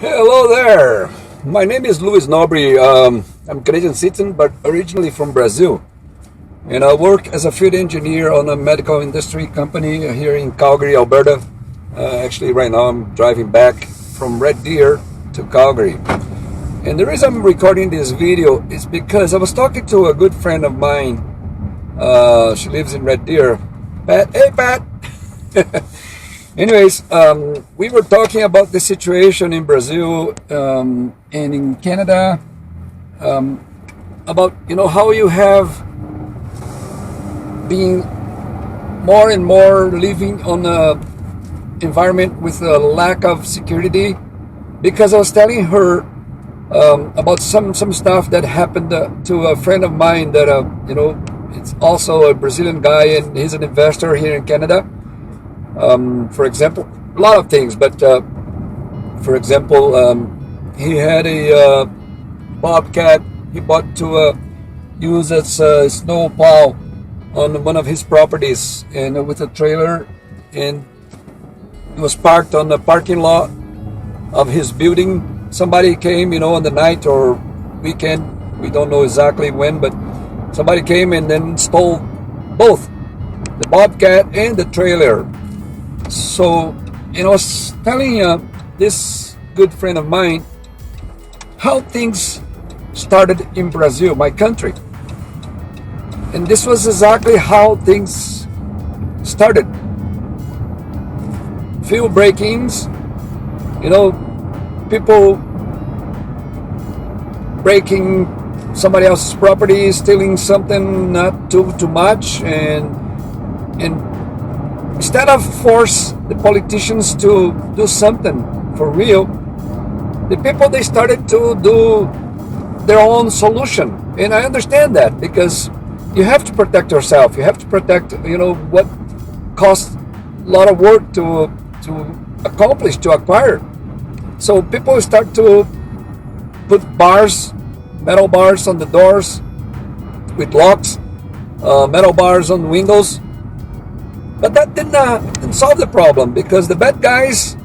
Hello there. My name is Luis Nobri. I'm Canadian citizen, but originally from Brazil. And I work as a field engineer on a medical industry company here in Calgary, Alberta. Actually, right now I'm driving back from Red Deer to Calgary. And the reason I'm recording this video is because I was talking to a good friend of mine. She lives in Red Deer. Pat, hey Pat. Anyways, we were talking about the situation in Brazil and in Canada, about how you have been more and more living on a environment with a lack of security. Because I was telling her about some stuff that happened to a friend of mine that it's also a Brazilian guy and he's an investor here in Canada. For example, a lot of things, but for example, he had a bobcat he bought to use as a snow plow on one of his properties, and with a trailer, and it was parked on the parking lot of his building. Somebody came, on the night or weekend, we don't know exactly when, but somebody came and then stole both the bobcat and the trailer. So, I was telling this good friend of mine how things started in Brazil, my country. And this was exactly how things started. Few break-ins, people breaking somebody else's property, stealing something not too much, and instead of force the politicians to do something for real, the people, they started to do their own solution. And I understand that, because you have to protect yourself. You have to protect, what costs a lot of work to accomplish, to acquire. So people start to put bars, metal bars on the doors with locks, metal bars on windows. But that didn't solve the problem, because the bad guys,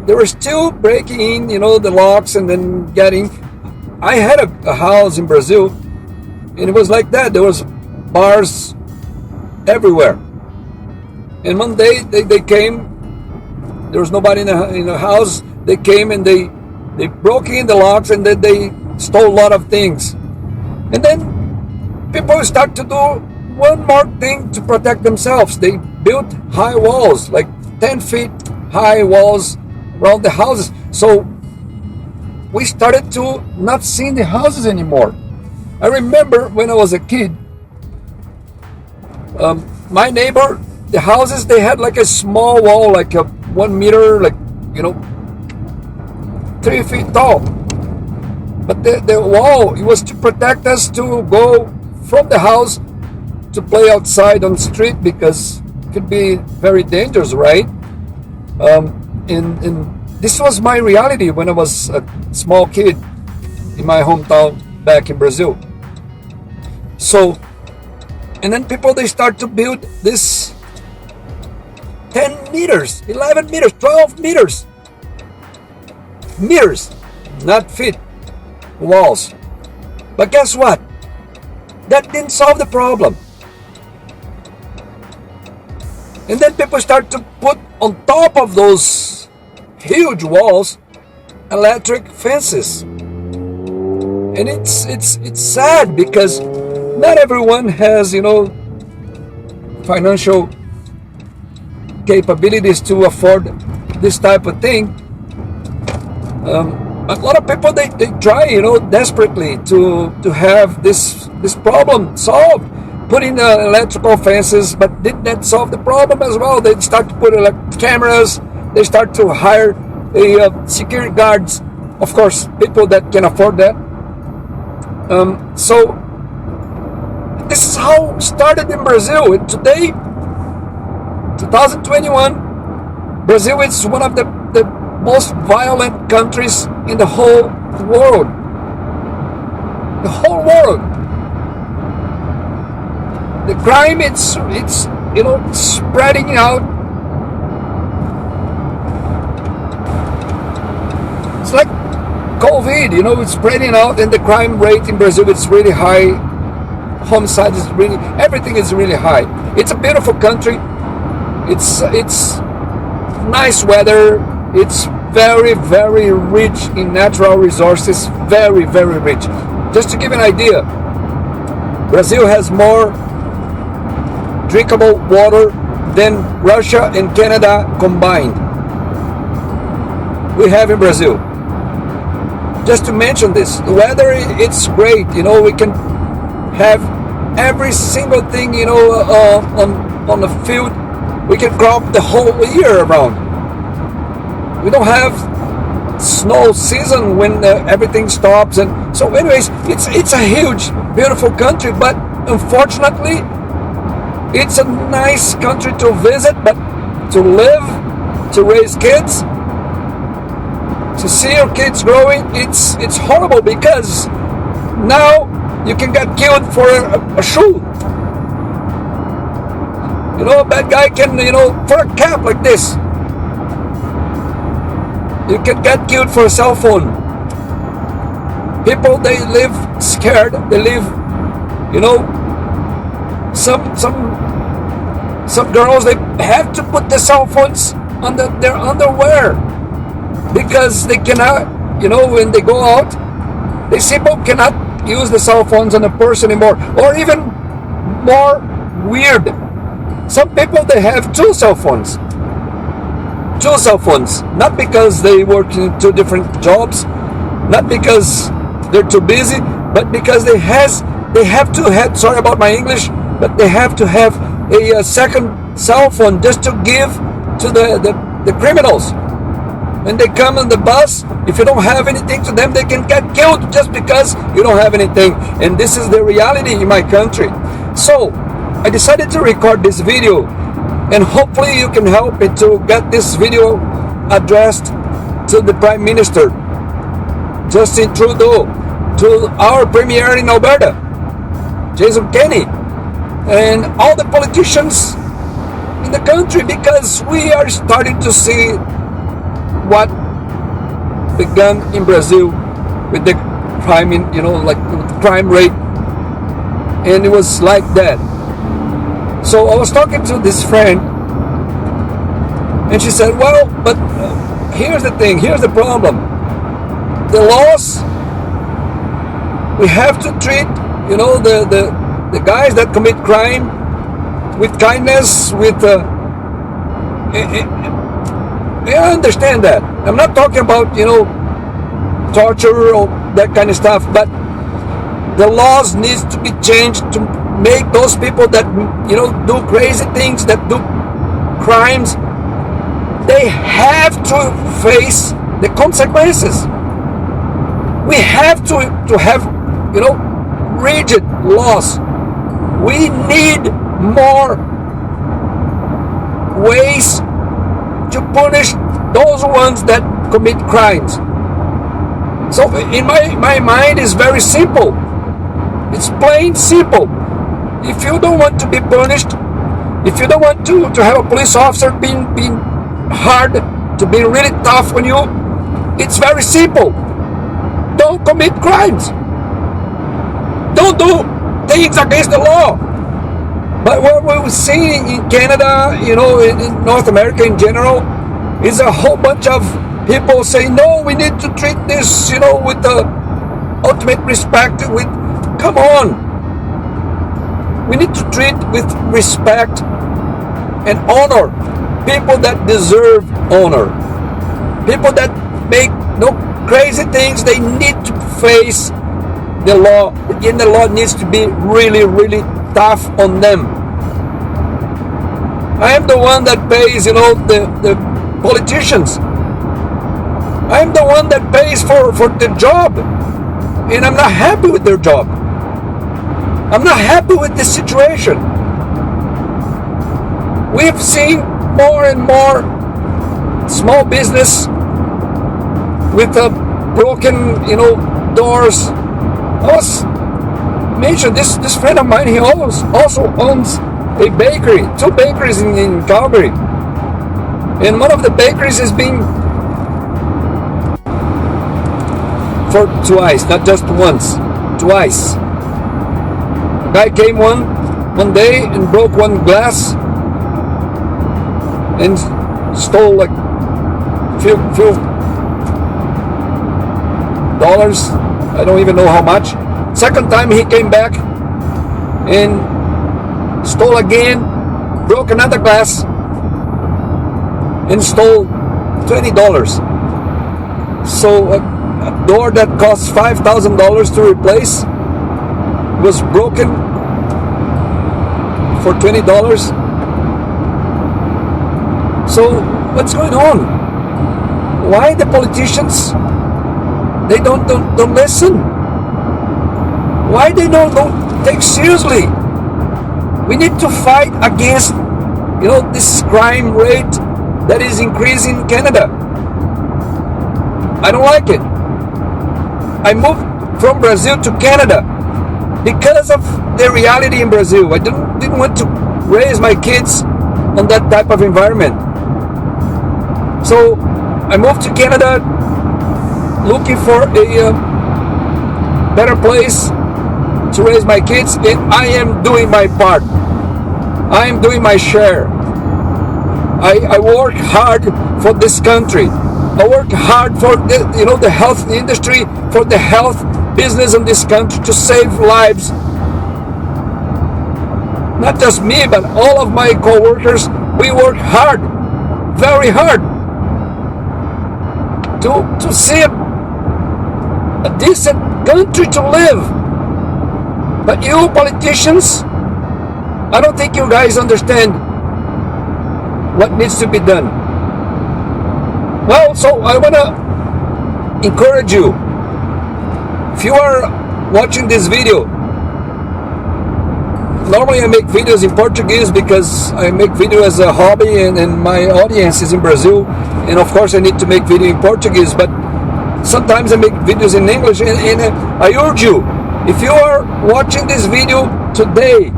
they were still breaking in, the locks and then getting. I had a house in Brazil, and it was like that. There was bars everywhere. And one day they came. There was nobody in the house. They came and they broke in the locks, and then they stole a lot of things. And then people start to do one more thing to protect themselves. They built high walls, like 10 feet high walls around the houses. So we started to not see the houses anymore. I remember when I was a kid, my neighbor, the houses, they had like a small wall, like a 1 meter, like 3 feet tall. But the wall, it was to protect us to go from the house to play outside on the street, because it could be very dangerous, right? And this was my reality when I was a small kid in my hometown back in Brazil. So, and then people, they start to build this 10 meters, 11 meters, 12 meters. Meters, not feet, walls. But guess what? That didn't solve the problem. And then people start to put on top of those huge walls electric fences. And it's sad, because not everyone has, financial capabilities to afford this type of thing. A lot of people, they try, desperately to have this problem solved, putting electrical fences, but did that solve the problem as well? They start to put cameras. They start to hire security guards. Of course, people that can afford that. So this is how it started in Brazil. And today, 2021, Brazil is one of the most violent countries in the whole world. The whole world. The crime, it's spreading out COVID, it's spreading out, and the crime rate in Brazil is really high. Homicide is really, everything is really high. It's a beautiful country. It's nice weather. It's very, very rich in natural resources. Very, very rich. Just to give you an idea, Brazil has more drinkable water than Russia and Canada combined. We have in Brazil. Just to mention this, the weather, it's great. We can have every single thing, on the field. We can crop the whole year around. We don't have snow season when everything stops, and so anyways, it's a huge, beautiful country, but unfortunately, it's a nice country to visit, but to live, to raise kids, to see your kids growing, it's horrible, because now you can get killed for a shoe. A bad guy can, for a cap like this, you can get killed for a cell phone. People, they live scared. They live, some girls, they have to put the cell phones on their underwear, because they cannot, when they go out, they simply cannot use the cell phones on a purse anymore. Or even more weird, some people, they have two cell phones, not because they work in two different jobs, not because they're too busy, but because they have to have, sorry about my English, but they have to have a second cell phone just to give to the criminals. When they come on the bus, if you don't have anything to them, they can get killed just because you don't have anything. And this is the reality in my country. So I decided to record this video, and hopefully you can help me to get this video addressed to the Prime Minister, Justin Trudeau, to our Premier in Alberta, Jason Kenney, and all the politicians in the country, because we are starting to see what began in Brazil with the crime, crime rate, and it was like that. So I was talking to this friend, and she said, well, but here's the thing, here's the problem. The laws, we have to treat, the guys that commit crime with kindness, with I understand that. I'm not talking about, torture or that kind of stuff, but the laws needs to be changed to make those people that, do crazy things, that do crimes, they have to face the consequences. We have to have, rigid laws. We need more ways to punish those ones that commit crimes. So in my mind is very simple. It's plain simple. If you don't want to be punished, if you don't want to have a police officer being hard, to be really tough on you, it's very simple. Don't commit crimes. Don't do things against the law. But what we're seeing in Canada, in North America in general, is a whole bunch of people saying, no, we need to treat this, with the ultimate respect. Come on. We need to treat with respect and honor people that deserve honor. People that make no crazy things, they need to face the law, and the law needs to be really, really tough on them. I am the one that pays, the politicians. I am the one that pays for the job, and I'm not happy with their job. I'm not happy with this situation. We've seen more and more small business with broken, doors. I was mentioned this friend of mine. He also owns a bakery, 2 bakeries in Calgary, and one of the bakeries is being for twice, not just once, twice. A guy came one day and broke one glass and stole like few dollars. I don't even know how much. Second time he came back and stole again, broke another glass and stole $20. So a door that costs $5,000 to replace was broken for $20. So what's going on? Why the politicians, they don't listen? Why they don't take seriously? We need to fight against, this crime rate that is increasing in Canada. I don't like it. I moved from Brazil to Canada because of the reality in Brazil. I didn't want to raise my kids on that type of environment. So I moved to Canada looking for a better place to raise my kids, and I am doing my part. I am doing my share. I work hard for this country. I work hard for the health industry, for the health business in this country, to save lives. Not just me, but all of my co-workers. We work hard, very hard, to see a decent country to live. But you politicians, I don't think you guys understand what needs to be done. Well, so I want to encourage you. If you are watching this video, normally I make videos in Portuguese because I make video as a hobby, and my audience is in Brazil, and of course I need to make video in Portuguese, but sometimes I make videos in English, and I urge you, if you are watching this video today,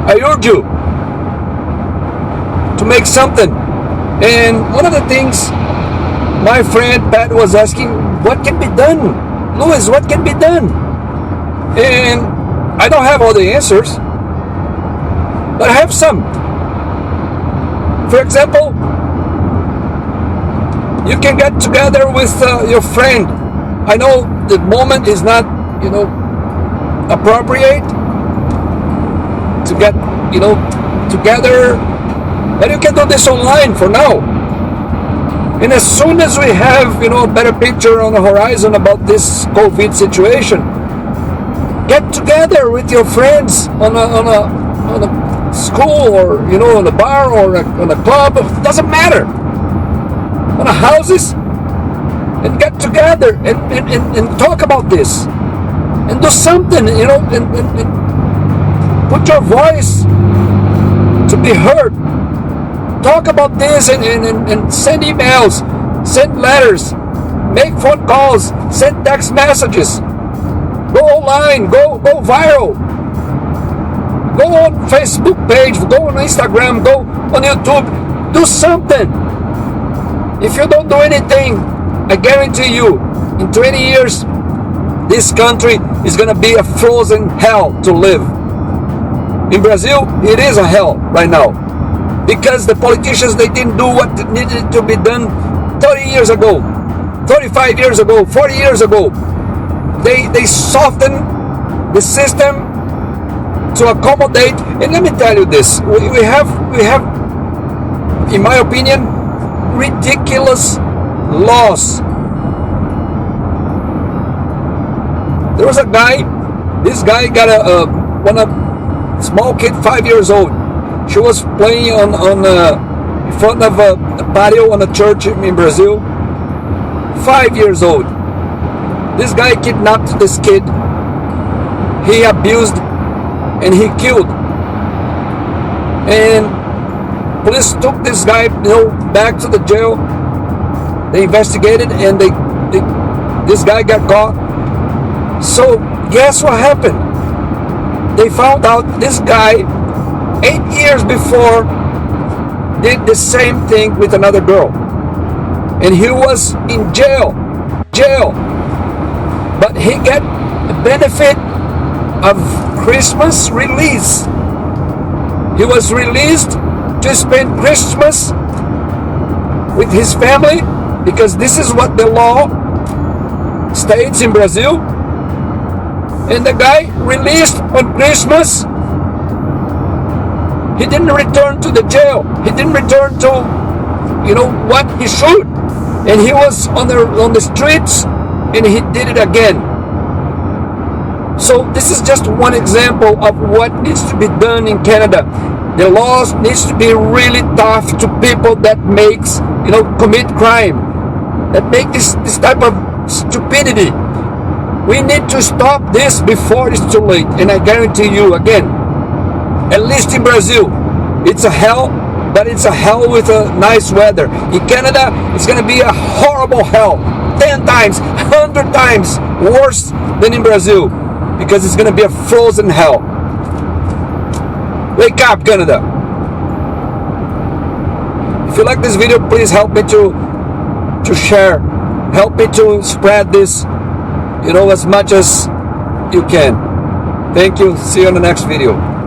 I urge you to make something. And one of the things my friend Pat was asking, what can be done? Louis, what can be done? And I don't have all the answers, but I have some. For example, you can get together with your friend. I know the moment is not, appropriate to get, together, but you can do this online for now. And as soon as we have, a better picture on the horizon about this COVID situation, get together with your friends on a school, or on a bar, or on a club. It doesn't matter. On a houses, and get together and talk about this, and do something. And put your voice to be heard. Talk about this and send emails, send letters, make phone calls, send text messages. Go online, go viral. Go on Facebook page, go on Instagram, go on YouTube. Do something. If you don't do anything, I guarantee you, in 20 years, this country is going to be a frozen hell to live. In Brazil, it is a hell right now, because the politicians, they didn't do what needed to be done 30 years ago, 35 years ago, 40 years ago. They softened the system to accommodate. And let me tell you this, we have, in my opinion, ridiculous laws. There was a guy, this guy got a small kid, 5 years old. She was playing in front of a patio on a church in Brazil. 5 years old. This guy kidnapped this kid. He abused and he killed. And police took this guy, back to the jail. They investigated, and this guy got caught. So guess what happened? They found out this guy 8 years before did the same thing with another girl, and he was in jail jail, but he got the benefit of Christmas release. He was released to spend Christmas with his family, because this is what the law states in Brazil. And the guy released on Christmas, he didn't return to the jail. He didn't return to, what he should. And he was on the streets, and he did it again. So this is just one example of what needs to be done in Canada. The laws needs to be really tough to people that commit crime, that make this type of stupidity. We need to stop this before it's too late. And I guarantee you, again, at least in Brazil, it's a hell, but it's a hell with a nice weather. In Canada, it's going to be a horrible hell, 10 times, 100 times worse than in Brazil, because it's going to be a frozen hell. Wake up, Canada. If you like this video, please help me to share. Help me to spread this, as much as you can. Thank you. See you on the next video.